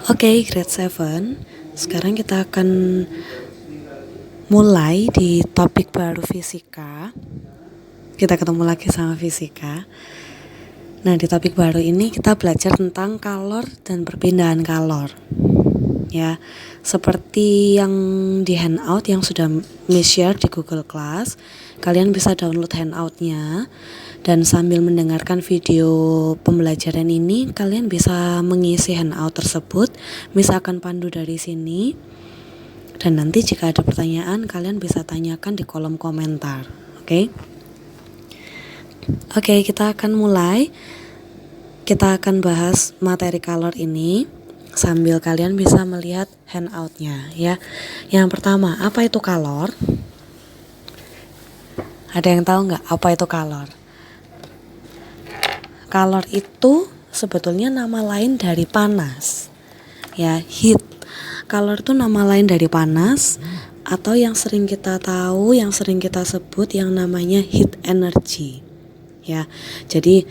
Oke, grade 7. Sekarang kita akan mulai di topik baru fisika. Kita ketemu lagi sama fisika. Nah, di topik baru ini kita belajar tentang kalor dan perpindahan kalor. Ya, seperti yang di handout yang sudah Miss share di Google Class, kalian bisa download handoutnya. Dan sambil mendengarkan video pembelajaran ini, kalian bisa mengisi handout tersebut. Miss akan pandu dari sini. Dan nanti jika ada pertanyaan, kalian bisa tanyakan di kolom komentar. Oke, kita akan mulai. Kita akan bahas materi kalor ini sambil kalian bisa melihat handoutnya ya. Yang pertama, apa itu kalor? Ada yang tahu nggak apa itu kalor? Kalor itu sebetulnya nama lain dari panas, ya, heat. Kalor itu nama lain dari panas, atau yang sering kita tahu, yang sering kita sebut yang namanya heat energy, ya. Jadi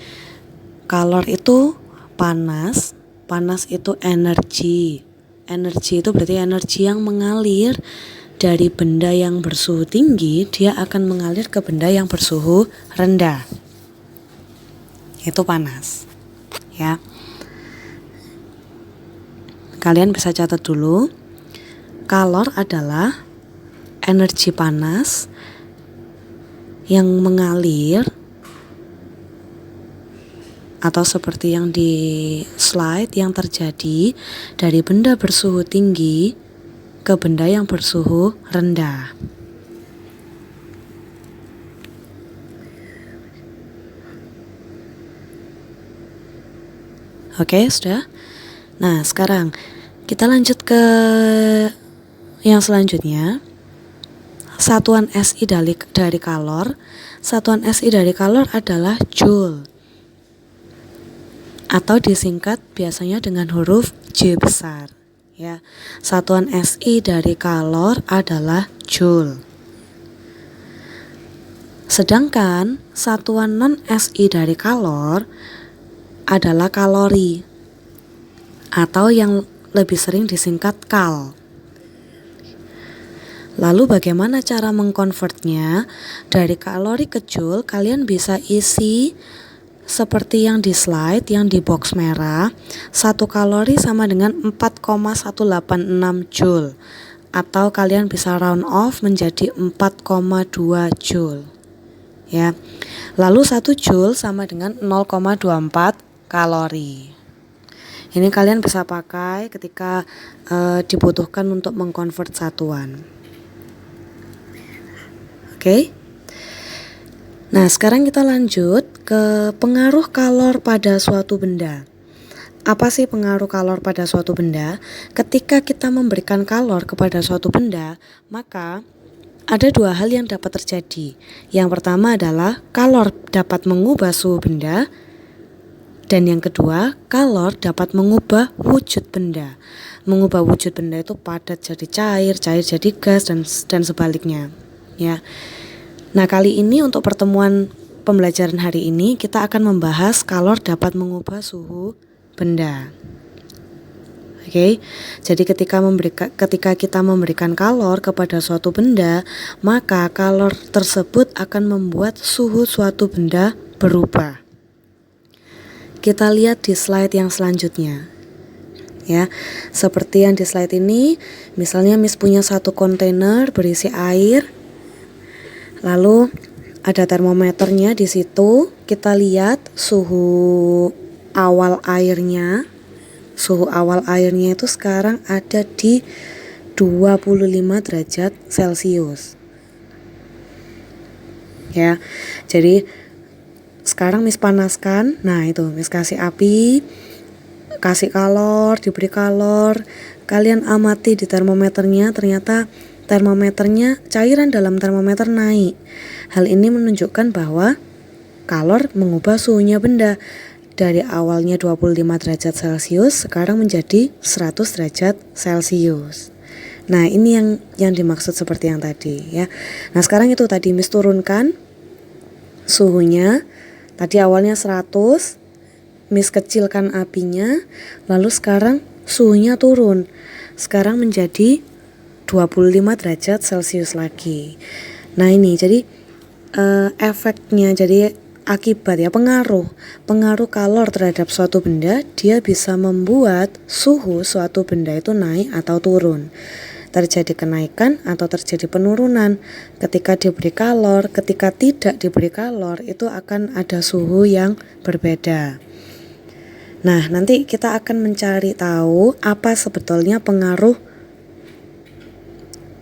kalor itu panas, panas itu energi. Energi itu berarti energi yang mengalir dari benda yang bersuhu tinggi, dia akan mengalir ke benda yang bersuhu rendah. Itu panas, ya. Kalian bisa catat dulu. Kalor adalah energi panas yang mengalir, atau seperti yang di slide, yang terjadi dari benda bersuhu tinggi ke benda yang bersuhu rendah. Oke, sudah. Nah, sekarang kita lanjut ke yang selanjutnya. Satuan SI dari kalor. Satuan SI dari kalor adalah joule, atau disingkat biasanya dengan huruf J besar, ya. Satuan SI dari kalor adalah joule. Sedangkan satuan non SI dari kalor adalah kalori, atau yang lebih sering disingkat kal. Lalu bagaimana cara mengkonvertnya? Dari kalori ke joule, kalian bisa isi seperti yang di slide, yang di box merah. 1 kalori sama dengan 4,186 joule, atau kalian bisa round off menjadi 4,2 joule, ya. Lalu 1 joule sama dengan 0,24 kalori. Ini kalian bisa pakai ketika dibutuhkan untuk mengkonvert satuan. Oke. Nah, sekarang kita lanjut ke pengaruh kalor pada suatu benda. Apa sih pengaruh kalor pada suatu benda? Ketika kita memberikan kalor kepada suatu benda, maka ada 2 hal yang dapat terjadi. Yang pertama adalah kalor dapat mengubah suhu benda, dan yang kedua, kalor dapat mengubah wujud benda. Mengubah wujud benda itu padat jadi cair, cair jadi gas, dan sebaliknya, ya. Nah, kali ini untuk pertemuan pembelajaran hari ini kita akan membahas kalor dapat mengubah suhu benda. Oke, jadi ketika kita memberikan kalor kepada suatu benda, maka kalor tersebut akan membuat suhu suatu benda berubah. Kita lihat di slide yang selanjutnya, ya. Seperti yang di slide ini, misalnya Miss punya 1 kontainer berisi air, lalu ada termometernya di situ. Kita lihat suhu awal airnya. Suhu awal airnya itu sekarang ada di 25 derajat Celcius. Ya. Jadi sekarang Miss panaskan. Nah, itu Miss kasih api, kasih kalor, diberi kalor. Kalian amati di termometernya, ternyata termometernya, cairan dalam termometer naik. Hal ini menunjukkan bahwa kalor mengubah suhunya benda dari awalnya 25 derajat Celcius sekarang menjadi 100 derajat Celcius. Nah, ini yang dimaksud seperti yang tadi, ya. Nah, sekarang itu tadi Miss turunkan suhunya. Tadi awalnya 100, Miss kecilkan apinya, lalu sekarang suhunya turun. Sekarang menjadi 25 derajat Celcius lagi. Nah ini jadi efeknya, jadi akibat ya, pengaruh kalor terhadap suatu benda, dia bisa membuat suhu suatu benda itu naik atau turun. Terjadi kenaikan atau terjadi penurunan ketika diberi kalor, ketika tidak diberi kalor itu akan ada suhu yang berbeda. Nah, nanti kita akan mencari tahu apa sebetulnya pengaruh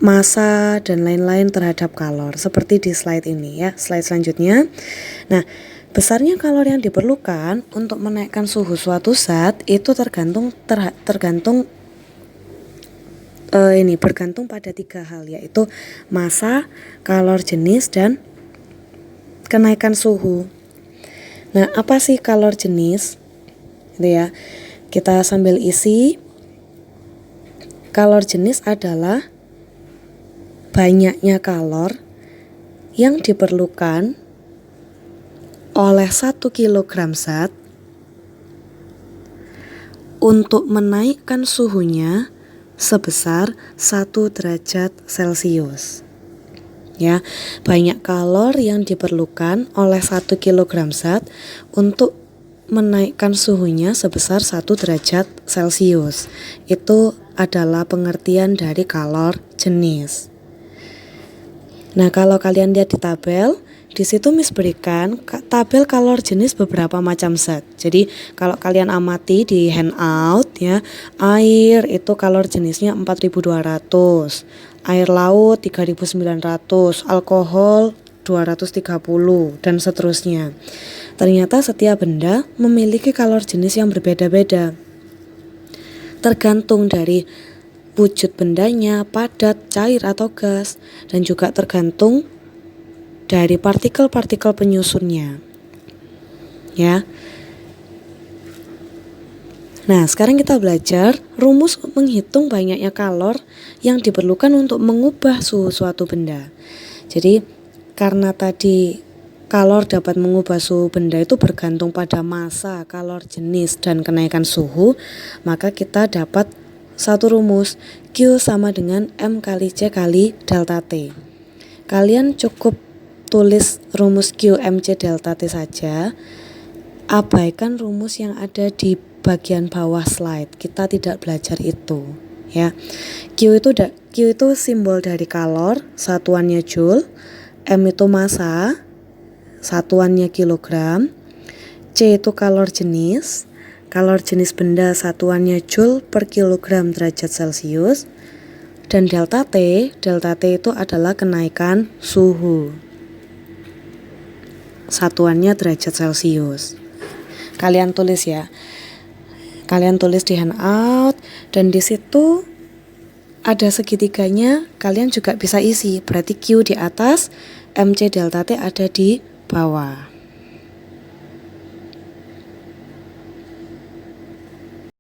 massa dan lain-lain terhadap kalor, seperti di slide ini ya, slide selanjutnya. Nah, besarnya kalor yang diperlukan untuk menaikkan suhu suatu zat itu bergantung pada 3 hal, yaitu massa, kalor jenis, dan kenaikan suhu. Nah, apa sih kalor jenis? Itu ya. Kita sambil isi. Kalor jenis adalah banyaknya kalor yang diperlukan oleh 1 kg zat untuk menaikkan suhunya sebesar 1 derajat Celcius. Ya, banyak kalor yang diperlukan oleh 1 kg zat untuk menaikkan suhunya sebesar 1 derajat Celcius. Itu adalah pengertian dari kalor jenis. Nah, kalau kalian lihat di tabel, di situ Miss berikan tabel kalor jenis beberapa macam zat. Jadi kalau kalian amati di handout ya, air itu kalor jenisnya 4200, air laut 3900, alkohol 230 dan seterusnya. Ternyata setiap benda memiliki kalor jenis yang berbeda-beda. Tergantung dari wujud bendanya, padat, cair atau gas, dan juga tergantung dari partikel-partikel penyusunnya. Ya. Nah, sekarang kita belajar rumus menghitung banyaknya kalor yang diperlukan untuk mengubah suhu suatu benda. Jadi, karena tadi kalor dapat mengubah suhu benda itu bergantung pada massa, kalor jenis, dan kenaikan suhu, maka kita dapat satu rumus, Q sama dengan M kali C kali delta T. Kalian cukup tulis rumus Q MC delta T saja, abaikan rumus yang ada di bagian bawah slide, kita tidak belajar itu ya. Q itu simbol dari kalor, satuannya joule, M itu massa, satuannya kilogram, C itu kalor jenis benda, satuannya joule per kilogram derajat Celcius, dan delta T itu adalah kenaikan suhu, satuannya derajat Celcius. Kalian tulis ya, kalian tulis di handout, dan di situ ada segitiganya, kalian juga bisa isi, berarti Q di atas, MC delta T ada di bawah.